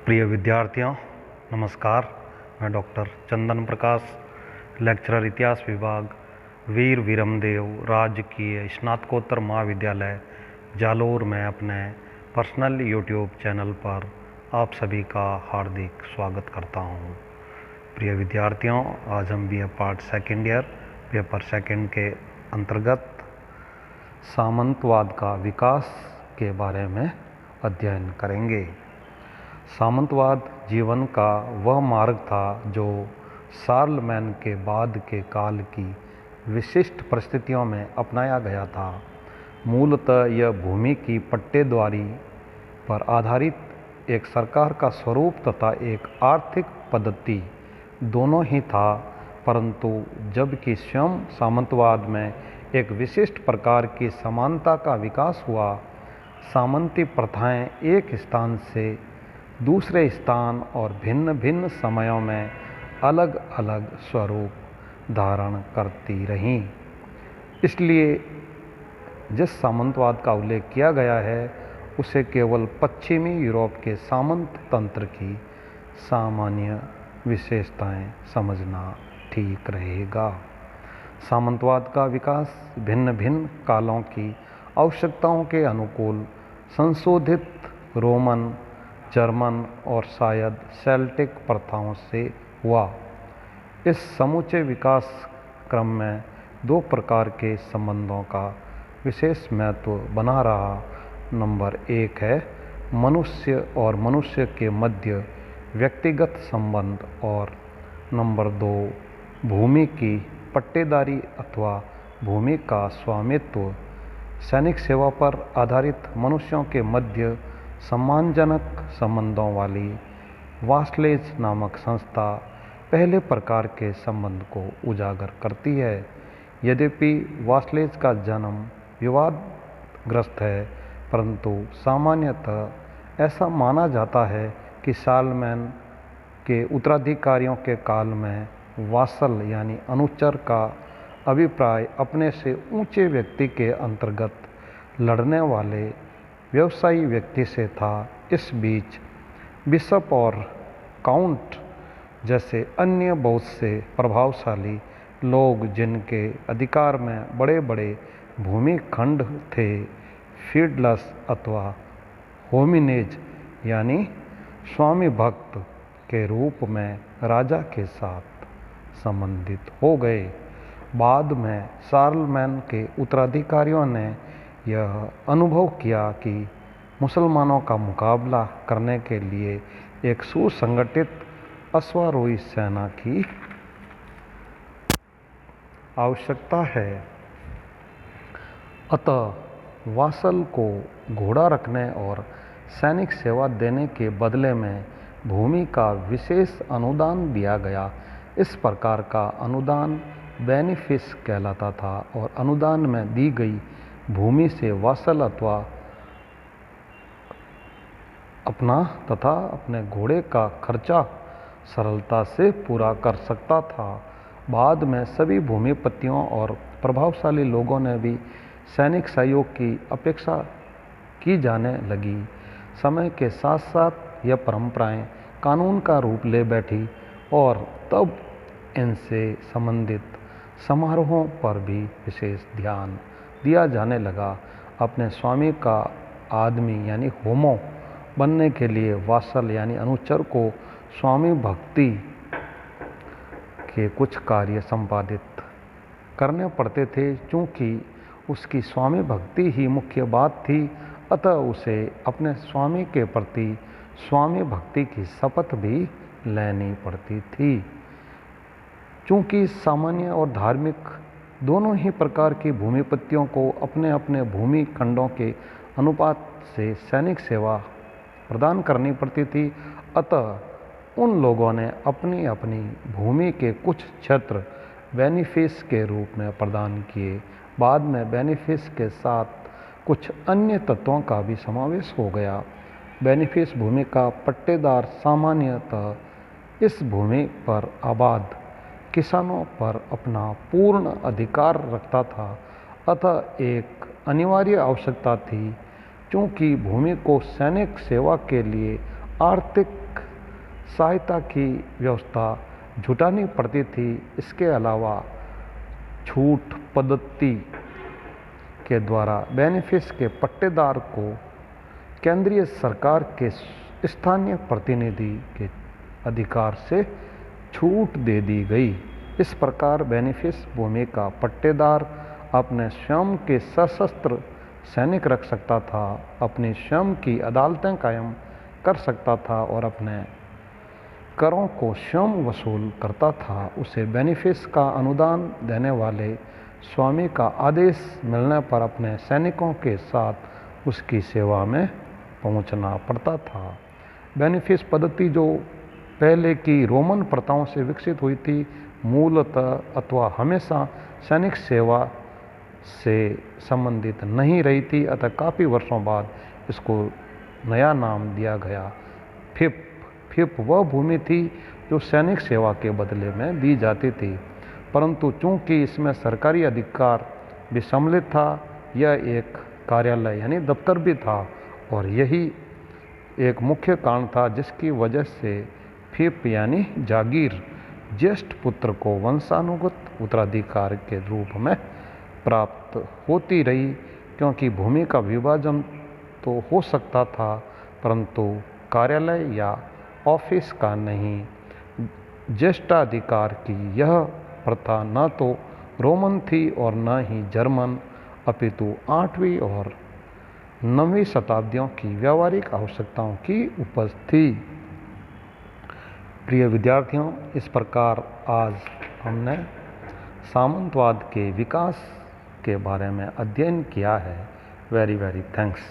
प्रिय विद्यार्थियों, नमस्कार। मैं डॉक्टर चंदन प्रकाश, लेक्चरर इतिहास विभाग, वीर विरमदेव राजकीय स्नातकोत्तर महाविद्यालय जालोर में अपने पर्सनल यूट्यूब चैनल पर आप सभी का हार्दिक स्वागत करता हूं। प्रिय विद्यार्थियों, आज हम B A part second year paper second के अंतर्गत सामंतवाद का विकास के बारे में अध्ययन करेंगे। सामंतवाद जीवन का वह मार्ग था जो शार्लमैन के बाद के काल की विशिष्ट परिस्थितियों में अपनाया गया था। मूलतः यह भूमि की पट्टेदारी पर आधारित एक सरकार का स्वरूप तथा एक आर्थिक पद्धति दोनों ही था, परंतु जबकि स्वयं सामंतवाद में एक विशिष्ट प्रकार की समानता का विकास हुआ, सामंती प्रथाएं एक स्थान से दूसरे स्थान और भिन्न भिन्न समयों में अलग अलग स्वरूप धारण करती रहीं। इसलिए जिस सामंतवाद का उल्लेख किया गया है उसे केवल पश्चिमी यूरोप के सामंत तंत्र की सामान्य विशेषताएं समझना ठीक रहेगा। सामंतवाद का विकास भिन्न भिन्न कालों की आवश्यकताओं के अनुकूल संशोधित रोमन, जर्मन और शायद सेल्टिक प्रथाओं से हुआ। इस समूचे विकास क्रम में दो प्रकार के संबंधों का विशेष महत्व बना रहा। नंबर एक है मनुष्य और मनुष्य के मध्य व्यक्तिगत संबंध, और नंबर दो भूमि की पट्टेदारी अथवा भूमि का स्वामित्व। सैनिक सेवा पर आधारित मनुष्यों के मध्य सम्मानजनक संबंधों वाली वास्लेज नामक संस्था पहले प्रकार के संबंध को उजागर करती है। यद्यपि वास्लेज का जन्म विवादग्रस्त है, परंतु सामान्यतः ऐसा माना जाता है कि शार्लमैन के उत्तराधिकारियों के काल में वासल यानी अनुचर का अभिप्राय अपने से ऊंचे व्यक्ति के अंतर्गत लड़ने वाले व्यवसायी व्यक्ति से था। इस बीच बिशप और काउंट जैसे अन्य बहुत से प्रभावशाली लोग जिनके अधिकार में बड़े बड़े भूमि खंड थे, फीडलस अथवा होमिनेज यानी स्वामी भक्त के रूप में राजा के साथ संबंधित हो गए। बाद में शार्लमैन के उत्तराधिकारियों ने यह अनुभव किया कि मुसलमानों का मुकाबला करने के लिए एक सुसंगठित अश्वारोही सेना की आवश्यकता है। अतः वासल को घोड़ा रखने और सैनिक सेवा देने के बदले में भूमि का विशेष अनुदान दिया गया। इस प्रकार का अनुदान बेनिफिस कहलाता था और अनुदान में दी गई भूमि से वासल अथवा अपना तथा अपने घोड़े का खर्चा सरलता से पूरा कर सकता था। बाद में सभी भूमिपतियों और प्रभावशाली लोगों ने भी सैनिक सहयोग की अपेक्षा की जाने लगी। समय के साथ साथ यह परंपराएं कानून का रूप ले बैठी और तब इनसे संबंधित समारोहों पर भी विशेष ध्यान दिया जाने लगा। अपने स्वामी का आदमी यानी होमो बनने के लिए वासल यानी अनुचर को स्वामी भक्ति के कुछ कार्य संपादित करने पड़ते थे। चूँकि उसकी स्वामी भक्ति ही मुख्य बात थी, अतः उसे अपने स्वामी के प्रति स्वामी भक्ति की शपथ भी लेनी पड़ती थी। चूँकि सामान्य और धार्मिक दोनों ही प्रकार की भूमिपतियों को अपने अपने भूमि खंडों के अनुपात से सैनिक सेवा प्रदान करनी पड़ती थी, अतः उन लोगों ने अपनी अपनी भूमि के कुछ क्षेत्र बेनिफिस के रूप में प्रदान किए। बाद में बेनिफिस के साथ कुछ अन्य तत्वों का भी समावेश हो गया। बेनिफिस भूमि का पट्टेदार सामान्यतः इस भूमि पर आबाद किसानों पर अपना पूर्ण अधिकार रखता था। अतः एक अनिवार्य आवश्यकता थी, क्योंकि भूमि को सैनिक सेवा के लिए आर्थिक सहायता की व्यवस्था जुटानी पड़ती थी। इसके अलावा छूट पद्धति के द्वारा बेनिफिस के पट्टेदार को केंद्रीय सरकार के स्थानीय प्रतिनिधि के अधिकार से छूट दे दी गई। इस प्रकार बेनिफिस भूमि का पट्टेदार अपने स्वयं के सशस्त्र सैनिक रख सकता था, अपनी स्वयं की अदालतें कायम कर सकता था और अपने करों को स्वयं वसूल करता था। उसे बेनिफिस का अनुदान देने वाले स्वामी का आदेश मिलने पर अपने सैनिकों के साथ उसकी सेवा में पहुंचना पड़ता था। बेनिफिस पद्धति जो पहले की रोमन प्रथाओं से विकसित हुई थी, मूलतः अथवा हमेशा सैनिक सेवा से संबंधित नहीं रही थी, अतः काफ़ी वर्षों बाद इसको नया नाम दिया गया फिप। फिप वह भूमि थी जो सैनिक सेवा के बदले में दी जाती थी, परंतु चूंकि इसमें सरकारी अधिकार भी सम्मिलित था, यह एक कार्यालय यानी दफ्तर भी था और यही एक मुख्य कारण था जिसकी वजह से फिप यानी जागीर ज्येष्ठ पुत्र को वंशानुगत उत्तराधिकार के रूप में प्राप्त होती रही, क्योंकि भूमि का विभाजन तो हो सकता था परंतु कार्यालय या ऑफिस का नहीं। ज्येष्ठाधिकार की यह प्रथा न तो रोमन थी और न ही जर्मन, अपितु 8वीं और 9वीं शताब्दियों की व्यावहारिक आवश्यकताओं की उपज थी। प्रिय विद्यार्थियों, इस प्रकार आज हमने सामंतवाद के विकास के बारे में अध्ययन किया है। Very thanks.